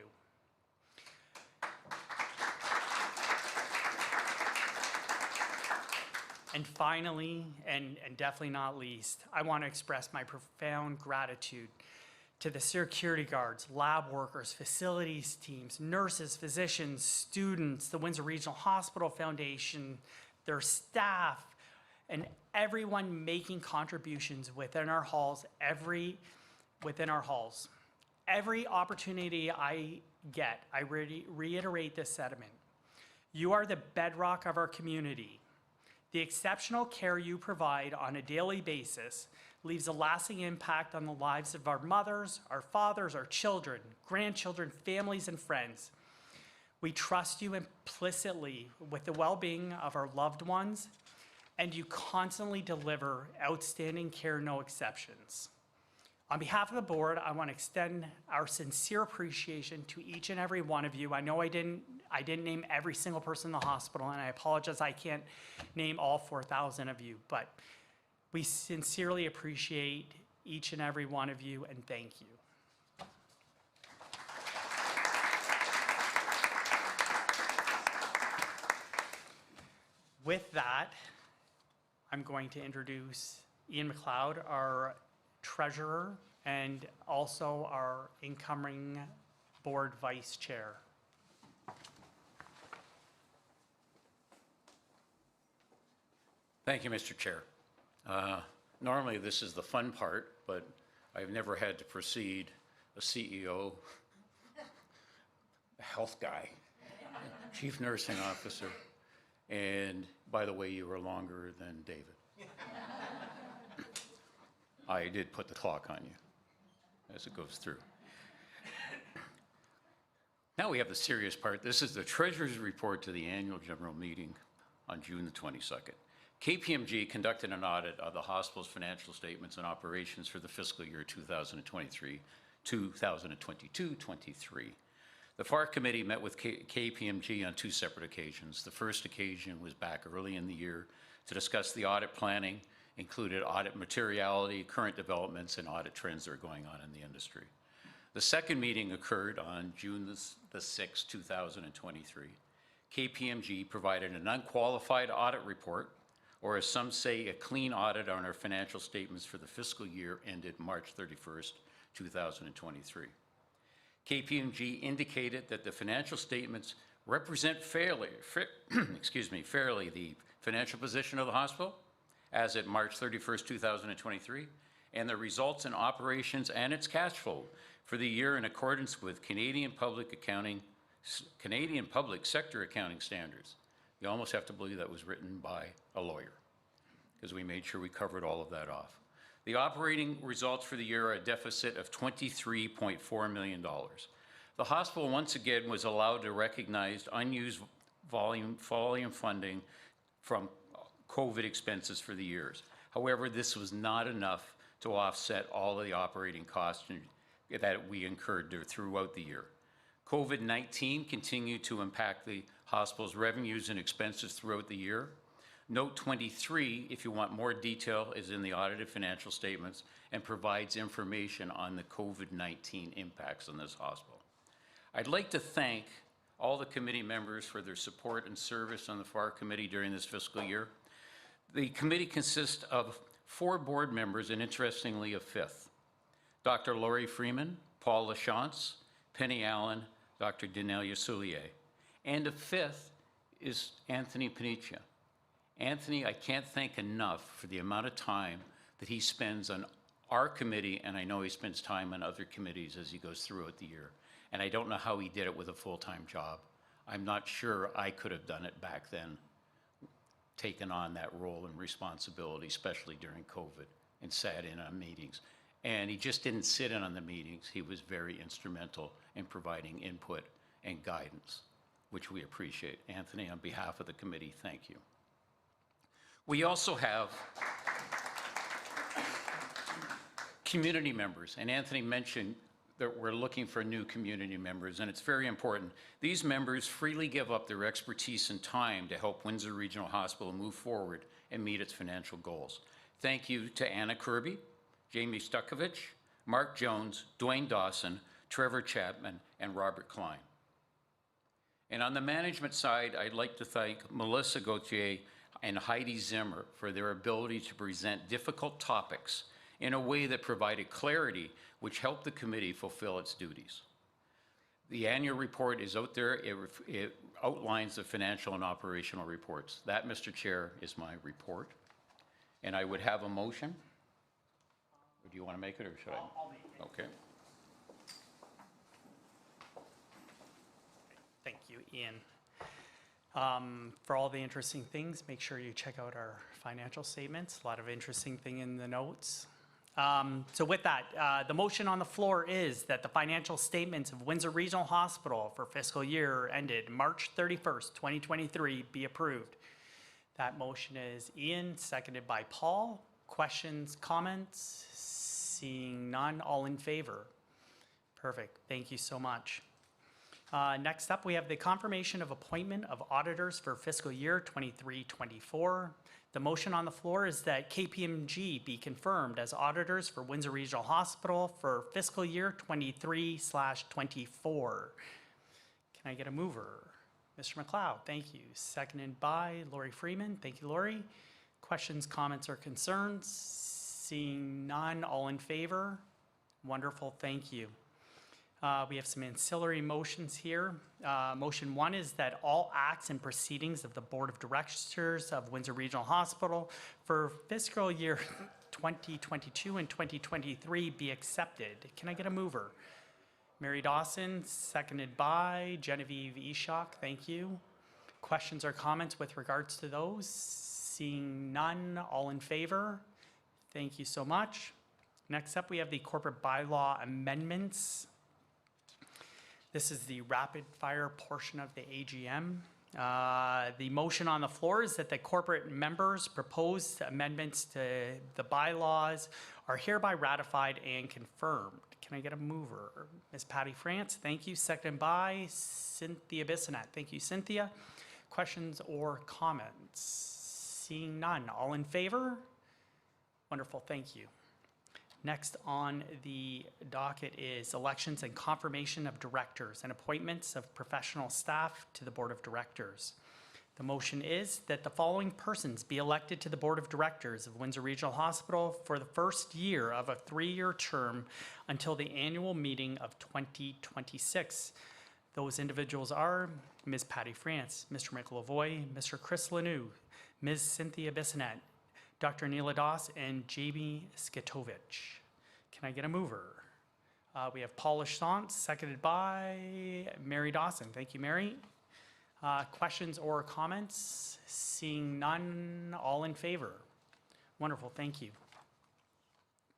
And finally, and definitely not least, I want to express my profound gratitude to the security guards, lab workers, facilities teams, nurses, physicians, students, the Windsor Regional Hospital Foundation, their staff, and everyone making contributions within our halls, every opportunity I get, I reiterate this sentiment. You are the bedrock of our community. The exceptional care you provide on a daily basis leaves a lasting impact on the lives of our mothers, our fathers, our children, grandchildren, families, and friends. We trust you implicitly with the well-being of our loved ones, and you constantly deliver outstanding care, no exceptions. On behalf of the board, I want to extend our sincere appreciation to each and every one of you. I know I didn't name every single person in the hospital, and I apologize I can't name all 4,000 of you, but we sincerely appreciate each and every one of you, and thank you. With that, I'm going to introduce Ian McLeod, our treasurer, and also our incoming Board Vice Chair. Thank you, Mr. Chair. Normally, this is the fun part, but I've never had to precede a CEO, a health guy, chief nursing officer, and by the way, you were longer than David. I did put the clock on you as it goes through. Now we have the serious part. This is the Treasurer's report to the annual general meeting on June the 22nd. KPMG conducted an audit of the hospital's financial statements and operations for the fiscal year 2022-23. The FAR committee met with KPMG on two separate occasions. The first occasion was back early in the year to discuss the audit planning, included audit materiality, current developments, and audit trends that are going on in the industry. The second meeting occurred on June the 6th, 2023. KPMG provided an unqualified audit report, or as some say, a clean audit on our financial statements for the fiscal year ended March 31st, 2023. KPMG indicated that the financial statements represent fairly the financial position of the hospital as at March 31st, 2023, and the results in operations and its cash flow for the year in accordance with Canadian public sector accounting standards. You almost have to believe that was written by a lawyer, because we made sure we covered all of that off. The operating results for the year are a deficit of $23.4 million. The hospital once again was allowed to recognize unused volume funding from COVID expenses for the years. However, this was not enough to offset all of the operating costs that we incurred throughout the year. COVID-19 continued to impact the hospital's revenues and expenses throughout the year. Note 23, if you want more detail, is in the audited financial statements and provides information on the COVID-19 impacts on this hospital. I'd like to thank all the committee members for their support and service on the FAR committee during this fiscal year. The committee consists of 4 board members and interestingly a 5th. Dr. Laurie Freeman, Paul Lachance, Penny Allen, Dr. Denelia Soulier. And a 5th is Anthony Paniccia. Anthony, I can't thank enough for the amount of time that he spends on our committee, and I know he spends time on other committees as he goes throughout the year. And I don't know how he did it with a full-time job. I'm not sure I could have done it back then, taken on that role and responsibility, especially during COVID, and sat in on meetings. And he just didn't sit in on the meetings. He was very instrumental in providing input and guidance, which we appreciate. Anthony, on behalf of the committee, thank you. We also have community members, and Anthony mentioned that we're looking for new community members, and it's very important. These members freely give up their expertise and time to help Windsor Regional Hospital move forward and meet its financial goals. Thank you to Anna Kirby, Jamie Stukovich, Mark Jones, Dwayne Dawson, Trevor Chapman, and Robert Klein. And on the management side, I'd like to thank Melissa Gauthier and Heidi Zimmer for their ability to present difficult topics in a way that provided clarity, which helped the committee fulfill its duties. The annual report is out there. It outlines the financial and operational reports. That, Mr. Chair, is my report. And I would have a motion. Do you want to make it, or should I? I'll make it. Okay. Thank you, Ian. For all the interesting things, make sure you check out our financial statements. A lot of interesting thing in the notes. So with that, the motion on the floor is that the financial statements of Windsor Regional Hospital for fiscal year ended March 31st, 2023 be approved. That motion is Ian, seconded by Paul. Questions, comments? Seeing none, all in favor? Perfect, thank you so much. Next up, we have the confirmation of appointment of auditors for fiscal year 23-24. The motion on the floor is that KPMG be confirmed as auditors for Windsor Regional Hospital for fiscal year 23/24. Can I get a mover? Mr. McLeod, thank you. Seconded by Laurie Freeman. Thank you, Laurie. Questions, comments, or concerns? Seeing none, all in favor? Wonderful, thank you. We have some ancillary motions here. Motion 1 is that all acts and proceedings of the Board of Directors of Windsor Regional Hospital for fiscal year 2022 and 2023 be accepted. Can I get a mover? Mary Dawson, seconded by Genevieve Eshok. Thank you. Questions or comments with regards to those? Seeing none, all in favor? Thank you so much. Next up, we have the corporate bylaw amendments. This is the rapid fire portion of the AGM. The motion on the floor is that the corporate members' proposed amendments to the bylaws are hereby ratified and confirmed. Can I get a mover? Ms. Patty France, thank you. Seconded by Cynthia Bissonette. Thank you, Cynthia. Questions or comments? Seeing none. All in favor? Wonderful, thank you. Next on the docket is elections and confirmation of directors and appointments of professional staff to the Board of Directors. The motion is that the following persons be elected to the Board of Directors of Windsor Regional Hospital for the first year of a 3-year term until the annual meeting of 2026. Those individuals are Ms. Patty France, Mr. Michael Lavoie, Mr. Chris Lanou, Ms. Cynthia Bissonette, Dr. Neela Das, and Jamie Skitovich. Can I get a mover? We have Paul Lachance, seconded by Mary Dawson. Thank you, Mary. Questions or comments? Seeing none, all in favor? Wonderful, thank you.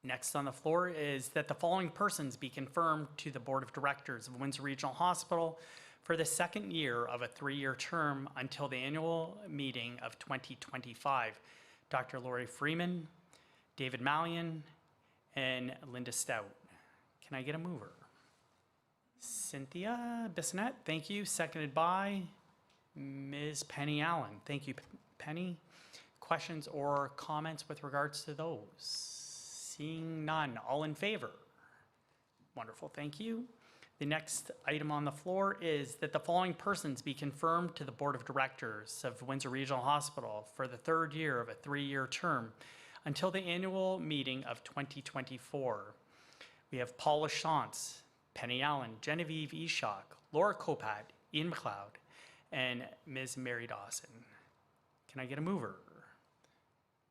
Next on the floor is that the following persons be confirmed to the Board of Directors of Windsor Regional Hospital for the second year of a 3-year term until the annual meeting of 2025. Dr. Lori Freeman, David Mallion, and Linda Stout. Can I get a mover? Cynthia Bissonette, thank you. Seconded by Ms. Penny Allen. Thank you, Penny. Questions or comments with regards to those? Seeing none. All in favor? Wonderful, thank you. The next item on the floor is that the following persons be confirmed to the Board of Directors of Windsor Regional Hospital for the 3rd year of a 3-year term until the annual meeting of 2024. We have Paul Lachance, Penny Allen, Genevieve Eshok, Laura Copat, Ian McLeod, and Ms. Mary Dawson. Can I get a mover?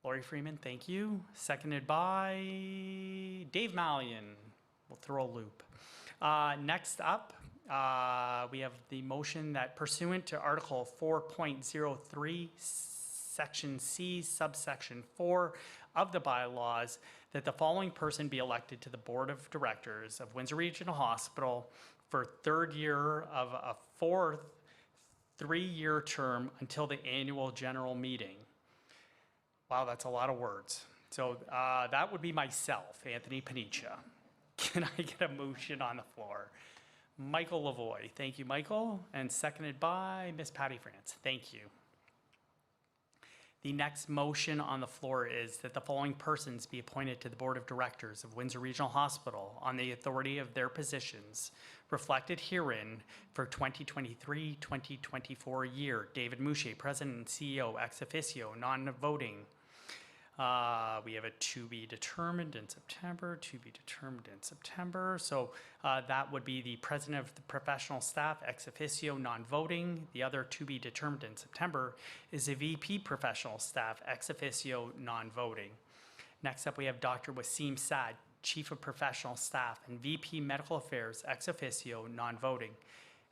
Lori Freeman, thank you. Seconded by Dave Mallion. We'll throw a loop. Next up, we have the motion that pursuant to Article 4.03, Section C, subsection 4 of the bylaws, that the following person be elected to the Board of Directors of Windsor Regional Hospital for 3rd year of a 4th 3-year term until the annual general meeting. Wow, that's a lot of words. So that would be myself, Anthony Panicia. Can I get a motion on the floor? Michael Lavoie. Thank you, Michael. And seconded by Ms. Patty France. Thank you. The next motion on the floor is that the following persons be appointed to the Board of Directors of Windsor Regional Hospital on the authority of their positions reflected herein for 2023-2024 year. David Moucher, President and CEO, ex officio, non-voting. We have a to be determined in September, So that would be the president of the professional staff, ex officio, non-voting. The other to be determined in September is a VP professional staff, ex officio, non-voting. Next up, we have Dr. Wasim Saad, chief of professional staff and VP medical affairs, ex officio, non-voting.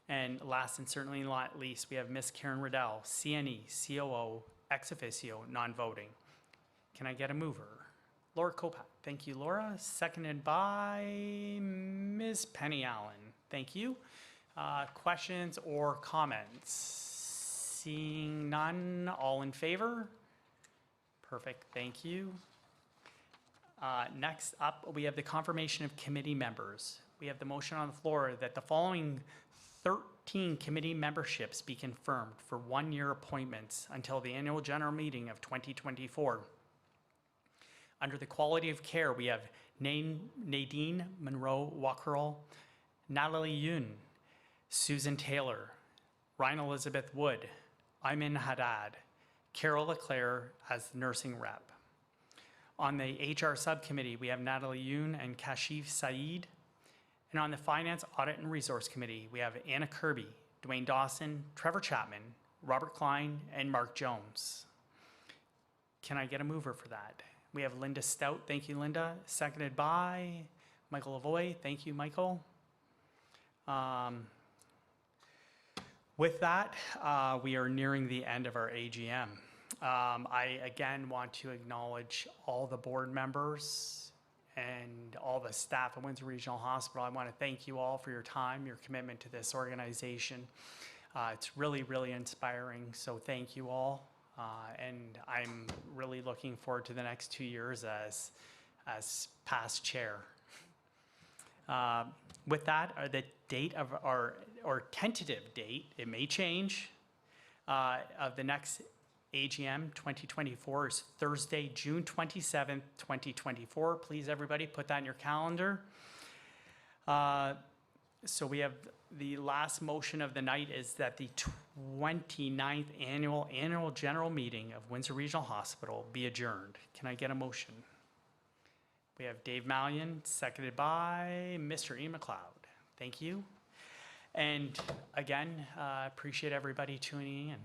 And last and certainly not least, we have Ms. Karen Riddell, CNE, COO, ex officio, non-voting. Can I get a mover? Laura Copat. Thank you, Laura. Seconded by Ms. Penny Allen. Thank you. Questions or comments? Seeing none, all in favor? Perfect, thank you. Next up, we have the confirmation of committee members. We have the motion on the floor that the following 13 committee memberships be confirmed for 1-year appointments until the annual general meeting of 2024. Under the quality of care, we have Nadine Monroe-Wackerl, Natalie Yoon, Susan Taylor, Ryan Elizabeth Wood, Ayman Haddad, Carol Leclerc as the nursing rep. On the HR subcommittee, we have Natalie Yoon and Kashif Saeed, And on the Finance, Audit, and Resource Committee, we have Anna Kirby, Dwayne Dawson, Trevor Chapman, Robert Klein, and Mark Jones. Can I get a mover for that? We have Linda Stout. Thank you, Linda. Seconded by Michael Lavoie. Thank you, Michael. With that, we are nearing the end of our AGM. I again want to acknowledge all the board members and all the staff at Windsor Regional Hospital. I want to thank you all for your time, your commitment to this organization. It's really, really inspiring, so thank you all. And I'm really looking forward to the next 2 years as past chair. With that, the date of our, or tentative date, it may change, of the next AGM 2024 is Thursday, June 27th, 2024. Please, everybody, put that in your calendar. So we have the last motion of the night is that the 29th annual general meeting of Windsor Regional Hospital be adjourned. Can I get a motion? We have Dave Mallion, seconded by Mr. E. McLeod. Thank you. And again, appreciate everybody tuning in.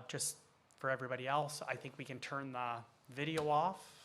Just for everybody else, I think we can turn the video off.